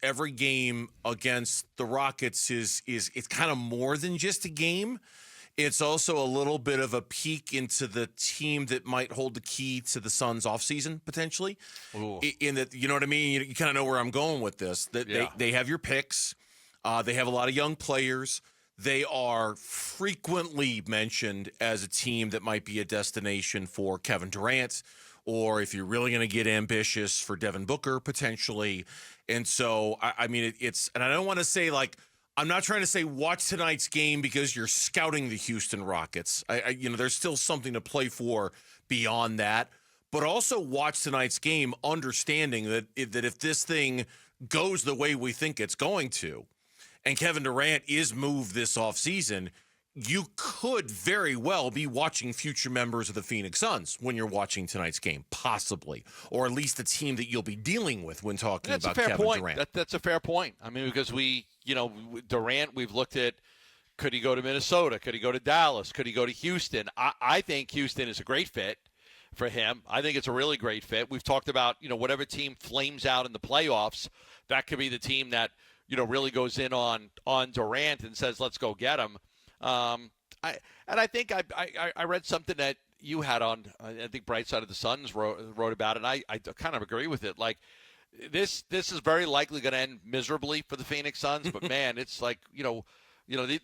every game against the Rockets is it's kind of more than just a game. It's also a little bit of a peek into the team that might hold the key to the Suns' offseason, potentially. Ooh. In that, you know what I mean? You kind of know where I'm going with this. That they have your picks. They have a lot of young players. They are frequently mentioned as a team that might be a destination for Kevin Durant, or if you're really going to get ambitious, for Devin Booker, potentially. And so, I mean, it's – and I don't want to say, like – I'm not trying to say watch tonight's game because you're scouting the Houston Rockets. There's still something to play for beyond that. But also watch tonight's game understanding that if this thing goes the way we think it's going to, and Kevin Durant is moved this offseason, you could very well be watching future members of the Phoenix Suns when you're watching tonight's game, possibly, or at least the team that you'll be dealing with when talking about Kevin Durant. That's a fair point. I mean, because Durant, we've looked at, could he go to Minnesota? Could he go to Dallas? Could he go to Houston? I think Houston is a great fit for him. I think it's a really great fit. We've talked about, whatever team flames out in the playoffs, that could be the team that, really goes in on Durant and says, let's go get him. I think I read something that you had on, I think Bright Side of the Suns wrote about it, and I kind of agree with it. Like, this is very likely going to end miserably for the Phoenix Suns, but man, it's like,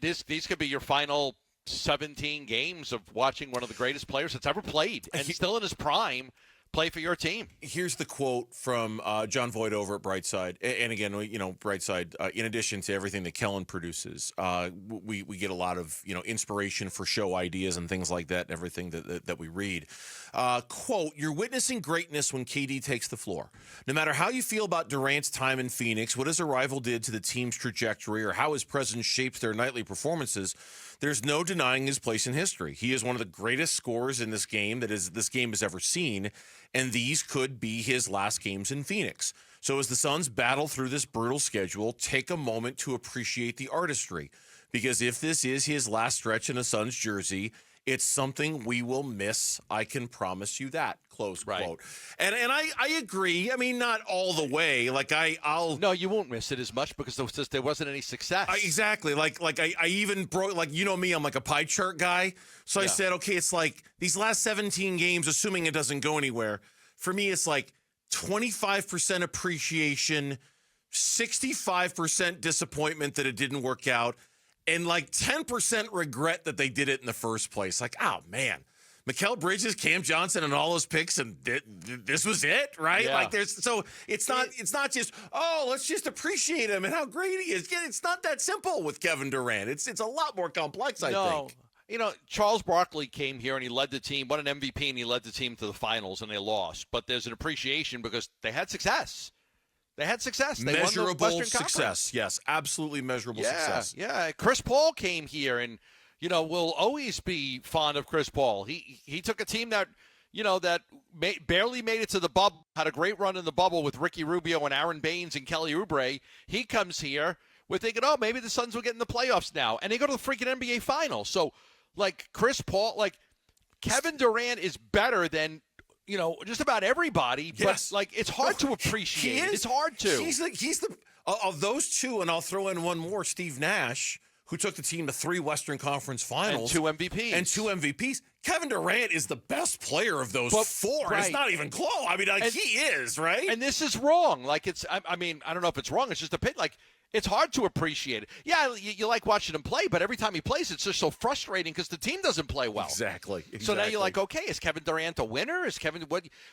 these could be your final 17 games of watching one of the greatest players that's ever played, and still in his prime, play for your team. Here's the quote from John Voight over at Brightside. And again, Brightside, in addition to everything that Kellen produces, we get a lot of, inspiration for show ideas and things like that, and everything that we read. Quote, "You're witnessing greatness when KD takes the floor. No matter how you feel about Durant's time in Phoenix, what his arrival did to the team's trajectory, or how his presence shapes their nightly performances, there's no denying his place in history. He is one of the greatest scorers in this game this game has ever seen, and these could be his last games in Phoenix. So as the Suns battle through this brutal schedule, take a moment to appreciate the artistry, because if this is his last stretch in a Suns jersey, it's something we will miss. I can promise you that." Close quote. And I agree. I mean, not all the way. Like I'll. No, you won't miss it as much because there wasn't any success. Exactly. Like I even broke. Like, me, I'm like a pie chart guy. So I said, okay, it's like these last 17 games, assuming it doesn't go anywhere. For me, it's like 25% appreciation, 65% disappointment that it didn't work out, and like 10% regret that they did it in the first place. Like, oh man, Mikal Bridges, Cam Johnson, and all those picks, and this was it, right? Yeah. Like it's not just, oh, let's just appreciate him and how great he is. It's not that simple with Kevin Durant. It's a lot more complex, I think. Charles Barkley came here and he led the team, won an MVP, and he led the team to the finals, and they lost. But there's an appreciation because they had success. They had success. They measurable won the Western success. Conference. Yes, absolutely measurable success. Yeah. Chris Paul came here, and we'll always be fond of Chris Paul. He took a team that barely made it to the bubble, had a great run in the bubble with Ricky Rubio and Aaron Baines and Kelly Oubre. He comes here. We're thinking, oh, maybe the Suns will get in the playoffs now, and they go to the freaking NBA Finals. So, like Chris Paul, like Kevin Durant is better than just about everybody, yes. But like it's hard to appreciate. It's hard to. He's the of those two, and I'll throw in one more, Steve Nash, who took the team to 3 Western Conference Finals and 2 MVPs. Kevin Durant is the best player of those 4. Right. It's not even close. I mean, he is, right? And this is wrong. Like I mean, I don't know if it's wrong. It's just a pit. Like it's hard to appreciate it. Yeah, you like watching him play, but every time he plays, it's just so frustrating because the team doesn't play well. Exactly. So now you're like, okay, is Kevin Durant a winner?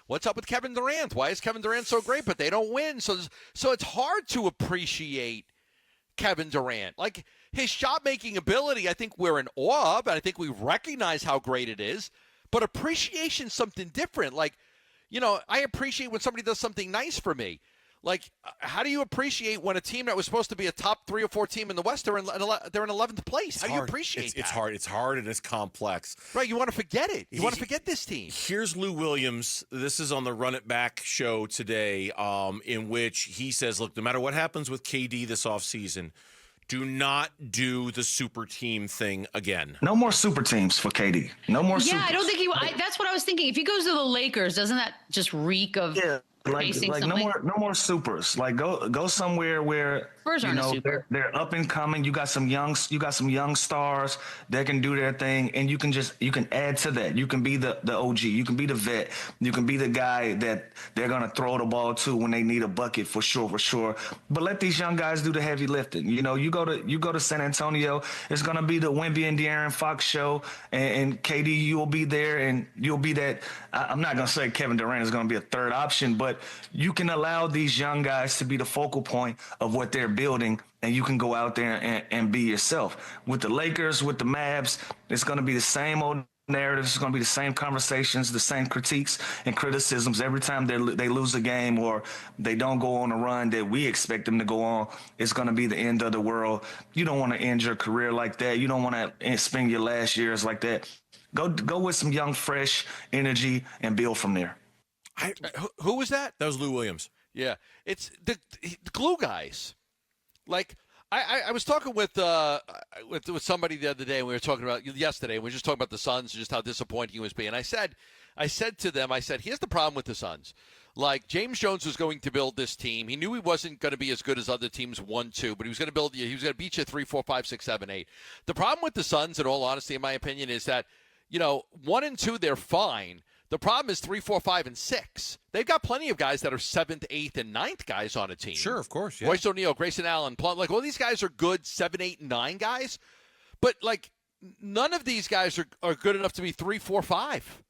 What's up with Kevin Durant? Why is Kevin Durant so great, but they don't win? So it's hard to appreciate Kevin Durant. Like his shot-making ability, I think we're in awe of, and I think we recognize how great it is, but appreciation's something different. Like, I appreciate when somebody does something nice for me. Like, how do you appreciate when a team that was supposed to be a top 3 or 4 team in the West, they're in 11th place? How do you appreciate that? It's hard and it's complex. Right, you want to forget it. You want to forget this team. Here's Lou Williams. This is on the Run It Back show today, in which he says, look, no matter what happens with KD this offseason, do not do the super team thing again. No more super teams for KD. No more. Yeah, I don't think that's what I was thinking. If he goes to the Lakers, doesn't that just reek of Facing no something. more supers. Like go somewhere where Spurs aren't a super. they're up and coming. You got some young stars that can do their thing, and you can add to that. You can be the OG. You can be the vet. You can be the guy that they're gonna throw the ball to when they need a bucket for sure. But let these young guys do the heavy lifting. You know, you go to San Antonio. It's gonna be the Wemby and De'Aaron Fox show, and KD, you'll be there, and you'll be that. I'm not gonna say Kevin Durant is gonna be a third option, but you can allow these young guys to be the focal point of what they're building, and you can go out there and be yourself. With the Lakers, with the Mavs, it's going to be the same old narrative. It's going to be the same conversations, the same critiques and criticisms every time they lose a game or they don't go on a run that we expect them to go on. It's going to be the end of the world. You don't want to end your career like that. You don't want to spend your last years like that. Go with some young, fresh energy and build from there. Who was that? That was Lou Williams. Yeah, it's the glue guys. Like I was talking with somebody the other day, and we were talking about yesterday. And we were just talking about the Suns and just how disappointing he was being. I said to them, here's the problem with the Suns. Like, James Jones was going to build this team. He knew he wasn't going to be as good as other teams 1-2, but he was going to beat you 3, 4, 5, 6, 7, 8. The problem with the Suns, in all honesty, in my opinion, is that 1 and 2 they're fine. The problem is 3, 4, 5, and 6. They've got plenty of guys that are 7th, 8th, and 9th guys on a team. Sure, of course. Yeah. Royce O'Neal, Grayson Allen, Plum. Like, all these guys are good 7, 8, and 9 guys. But, like, none of these guys are good enough to be 3, 4, 5.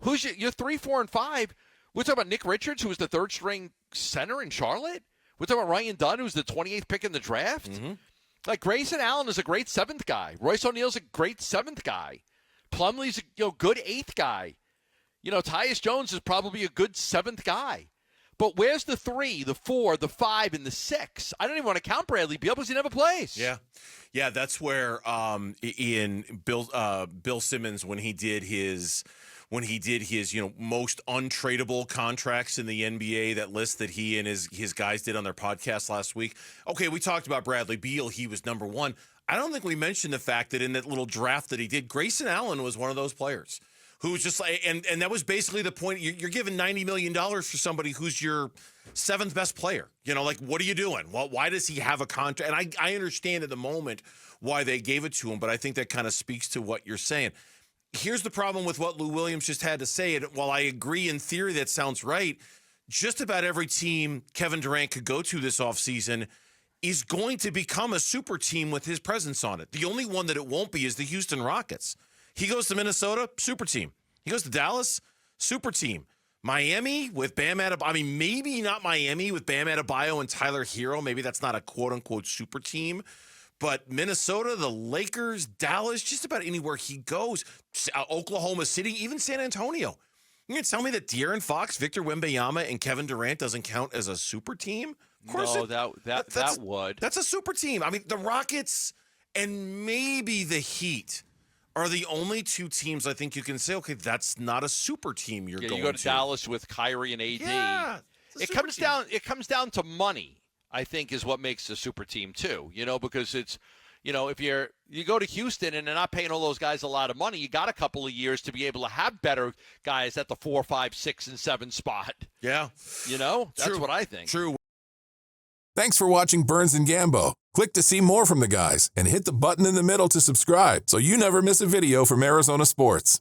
Who's your 3, 4, and 5? We're talking about Nick Richards, who was the third-string center in Charlotte. We're talking about Ryan Dunn, who's the 28th pick in the draft. Mm-hmm. Like, Grayson Allen is a great 7th guy. Royce O'Neal's a great 7th guy. Plumlee's a good 8th guy. Tyus Jones is probably a good 7th guy. But where's the 3, the 4, the 5, and the 6? I don't even want to count Bradley Beal because he never plays. Yeah, that's where in Bill Simmons, when he did his most untradeable contracts in the NBA, that list that he and his guys did on their podcast last week. Okay, we talked about Bradley Beal. He was number 1. I don't think we mentioned the fact that in that little draft that he did, Grayson Allen was one of those players who was just like, and that was basically the point. You're giving $90 million for somebody who's your 7th best player. Like, what are you doing? Well, why does he have a contract? And I understand at the moment why they gave it to him, but I think that kind of speaks to what you're saying. Here's the problem with what Lou Williams just had to say. And while I agree in theory that sounds right, just about every team Kevin Durant could go to this offseason is going to become a super team with his presence on it. The only one that it won't be is the Houston Rockets. He goes to Minnesota, super team. He goes to Dallas, super team. Miami with Bam Adebayo. I mean, maybe not Miami with Bam Adebayo and Tyler Hero. Maybe that's not a quote-unquote super team. But Minnesota, the Lakers, Dallas, just about anywhere he goes. Oklahoma City, even San Antonio. You're going to tell me that De'Aaron Fox, Victor Wembanyama, and Kevin Durant doesn't count as a super team? Of course no, that would. That's a super team. I mean, the Rockets and maybe the Heat are the only 2 teams I think you can say, okay, that's not a super team you're going to. You go to Dallas with Kyrie and AD. Yeah, it comes down to money, I think, is what makes a super team too. Because it's, if you go to Houston and they're not paying all those guys a lot of money, you got a couple of years to be able to have better guys at the 4, 5, 6, and 7 spot. Yeah. That's what I think. True. Thanks for watching Burns and Gambo. Click to see more from the guys and hit the button in the middle to subscribe so you never miss a video from Arizona sports.